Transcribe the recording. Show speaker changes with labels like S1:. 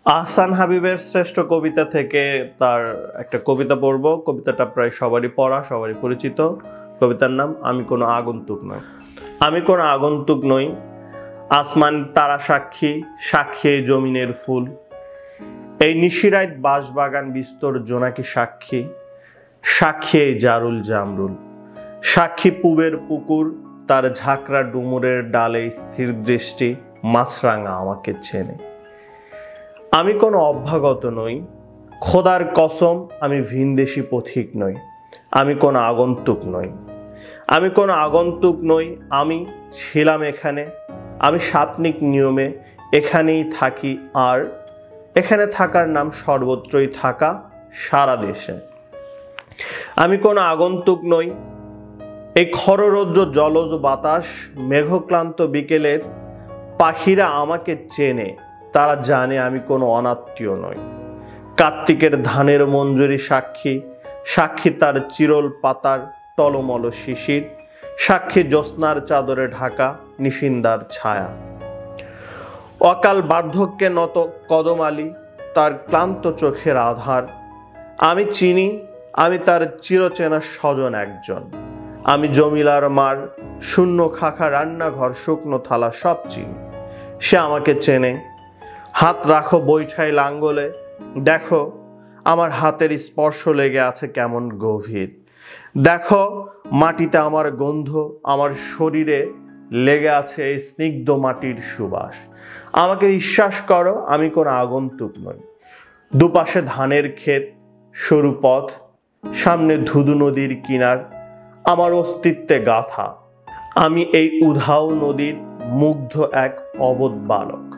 S1: আহসান হাবীবের শ্রেষ্ঠ কবিতা থেকে তার একটা কবিতা পড়ব। কবিতাটা প্রায় সবারই পড়া, সবারই পরিচিত। কবিতার নাম আমি কোনো আগন্তুক নই। আমি কোনো আগন্তুক নই, আসমান তারা সাক্ষী, সাক্ষী এই জমিনের ফুল। এই নিশিরাত বাঁশবাগান বিস্তর জোনাকি সাক্ষী, সাক্ষী এই জারুল জামরুল। সাক্ষী পুবের পুকুর, তার ঝাঁকড়া ডুমুরের ডালে স্থির দৃষ্টি মাছরাঙা আমাকে চেনে। আমি কোনো অভ্যাগত নই, খোদার কসম আমি ভিনদেশি পথিক নই। আমি কোনো আগন্তুক নই, আমি কোনো আগন্তুক নই। আমি ছিলাম এখানে, আমি সাপনিক নিয়মে এখানেই থাকি। আর এখানে থাকার নাম সর্বত্রই থাকা, সারা দেশে। আমি কোনো আগন্তুক নই। এই খররৌদ্র জলজ বাতাস, মেঘক্লান্ত বিকেলের পাখিরা আমাকে চেনে। তারা জানে আমি কোনো অনাত্মীয় নই। কার্তিকের ধানের মঞ্জুরি সাক্ষী, সাক্ষী তার চিরল পাতার টলমল শিশির। সাক্ষী জ্যোৎস্নার চাদরে ঢাকা নিশিন্দার ছায়া। অকাল বার্ধক্যে নত কদমালি, তার ক্লান্ত চোখের আধার। আমি চিনি, আমি তার চিরচেনা স্বজন একজন। আমি জমিলার মার, শূন্য খাখা রান্নাঘর শুকনো থালা সব চিনি। সে আমাকে চেনে। হাত রাখো বৈঠাই লাঙ্গলে, দেখো আমার হাতের স্পর্শ লেগে আছে কেমন গভীর। দেখো মাটিতে আমার গন্ধ, আমার শরীরে লেগে আছে এই স্নিগ্ধ মাটির সুবাস। আমাকে বিশ্বাস করো, আমি কোনো আগন্তুক নই। দুপাশে ধানের ক্ষেত, সরু পথ, সামনে ধুধু নদীর কিনার আমার অস্তিত্বে গাথা। আমি এই উধাও নদীর মুগ্ধ এক অবোধ বালক।